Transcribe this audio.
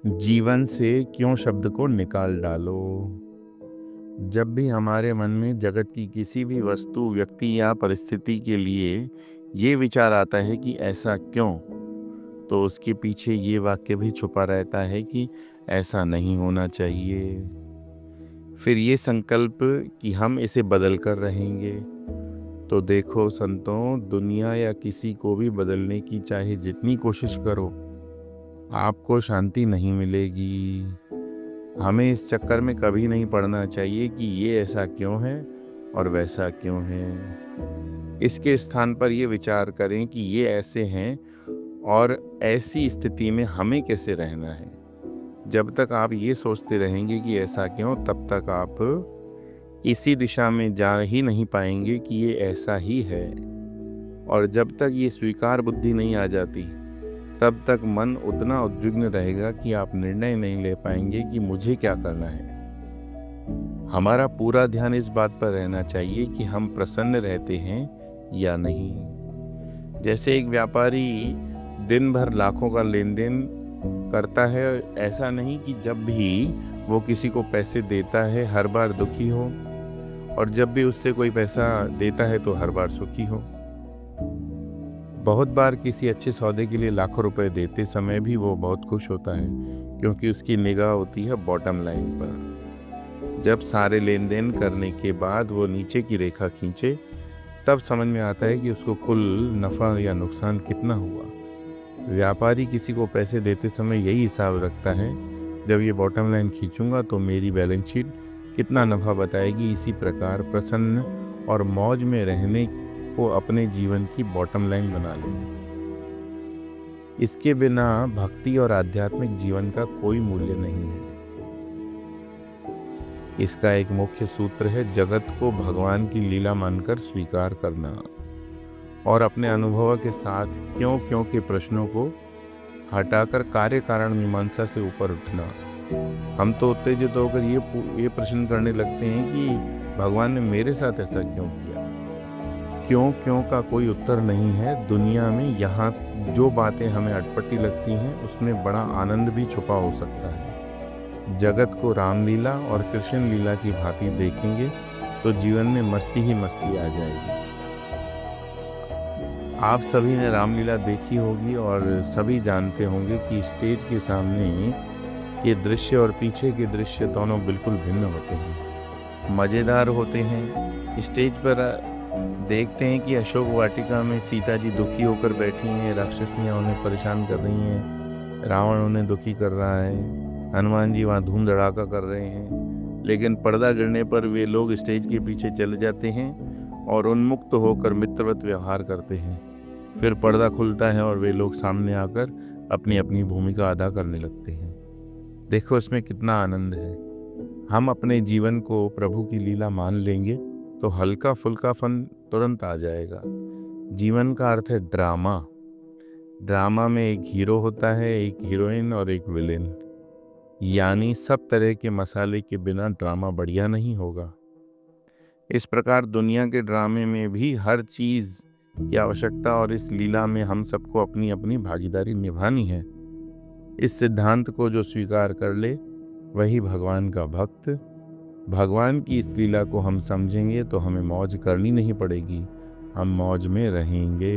जीवन से क्यों शब्द को निकाल डालो। जब भी हमारे मन में जगत की किसी भी वस्तु, व्यक्ति या परिस्थिति के लिए ये विचार आता है कि ऐसा क्यों, तो उसके पीछे ये वाक्य भी छुपा रहता है कि ऐसा नहीं होना चाहिए। फिर ये संकल्प कि हम इसे बदल कर रहेंगे। तो देखो संतों, दुनिया या किसी को भी बदलने की चाहे जितनी कोशिश करो, आपको शांति नहीं मिलेगी। हमें इस चक्कर में कभी नहीं पड़ना चाहिए कि ये ऐसा क्यों है और वैसा क्यों है। इसके स्थान पर ये विचार करें कि ये ऐसे हैं और ऐसी स्थिति में हमें कैसे रहना है। जब तक आप ये सोचते रहेंगे कि ऐसा क्यों, तब तक आप इसी दिशा में जा ही नहीं पाएंगे कि ये ऐसा ही है। और जब तक ये स्वीकार बुद्धि नहीं आ जाती, तब तक मन उतना उद्विग्न रहेगा कि आप निर्णय नहीं ले पाएंगे कि मुझे क्या करना है। हमारा पूरा ध्यान इस बात पर रहना चाहिए कि हम प्रसन्न रहते हैं या नहीं। जैसे एक व्यापारी दिन भर लाखों का लेन देन करता है, ऐसा नहीं कि जब भी वो किसी को पैसे देता है हर बार दुखी हो, और जब भी उससे कोई पैसा देता है तो हर बार सुखी हो। बहुत बार किसी अच्छे सौदे के लिए लाखों रुपए देते समय भी वो बहुत खुश होता है, क्योंकि उसकी निगाह होती है बॉटम लाइन पर। जब सारे लेन देन करने के बाद वो नीचे की रेखा खींचे, तब समझ में आता है कि उसको कुल नफ़ा या नुकसान कितना हुआ। व्यापारी किसी को पैसे देते समय यही हिसाब रखता है, जब ये बॉटम लाइन खींचूंगा तो मेरी बैलेंस शीट कितना नफ़ा बताएगी। इसी प्रकार प्रसन्न और मौज में रहने को अपने जीवन की बॉटम लाइन बना लें। इसके बिना भक्ति और आध्यात्मिक जीवन का कोई मूल्य नहीं है। इसका एक मुख्य सूत्र है जगत को भगवान की लीला मानकर स्वीकार करना और अपने अनुभव के साथ क्यों क्यों के प्रश्नों को हटाकर कार्य कारण मीमांसा से ऊपर उठना। हम तो उत्तेजित होकर ये प्रश्न करने लगते हैं कि भगवान ने मेरे साथ ऐसा क्यों किया। क्यों क्यों का कोई उत्तर नहीं है। दुनिया में यहाँ जो बातें हमें अटपटी लगती हैं, उसमें बड़ा आनंद भी छुपा हो सकता है। जगत को रामलीला और कृष्ण लीला की भांति देखेंगे तो जीवन में मस्ती ही मस्ती आ जाएगी। आप सभी ने रामलीला देखी होगी और सभी जानते होंगे कि स्टेज के सामने ये दृश्य और पीछे के दृश्य दोनों बिल्कुल भिन्न होते हैं, मज़ेदार होते हैं। स्टेज पर देखते हैं कि अशोक वाटिका में सीता जी दुखी होकर बैठी हैं, राक्षसियाँ उन्हें परेशान कर रही हैं, रावण उन्हें दुखी कर रहा है, हनुमान जी वहाँ धूम धड़ाका कर रहे हैं। लेकिन पर्दा गिरने पर वे लोग स्टेज के पीछे चले जाते हैं और उन्मुक्त होकर मित्रवत व्यवहार करते हैं। फिर पर्दा खुलता है और वे लोग सामने आकर अपनी अपनी भूमिका अदा करने लगते हैं। देखो इसमें कितना आनंद है। हम अपने जीवन को प्रभु की लीला मान लेंगे तो हल्का फुल्का फन तुरंत आ जाएगा। जीवन का अर्थ है ड्रामा। ड्रामा में एक हीरो होता है, एक हीरोइन और एक विलेन, यानी सब तरह के मसाले के बिना ड्रामा बढ़िया नहीं होगा। इस प्रकार दुनिया के ड्रामे में भी हर चीज़ की आवश्यकता और इस लीला में हम सबको अपनी अपनी भागीदारी निभानी है। इस सिद्धांत को जो स्वीकार कर ले वही भगवान का भक्त। भगवान की इस लीला को हम समझेंगे तो हमें मौज करनी नहीं पड़ेगी, हम मौज में रहेंगे।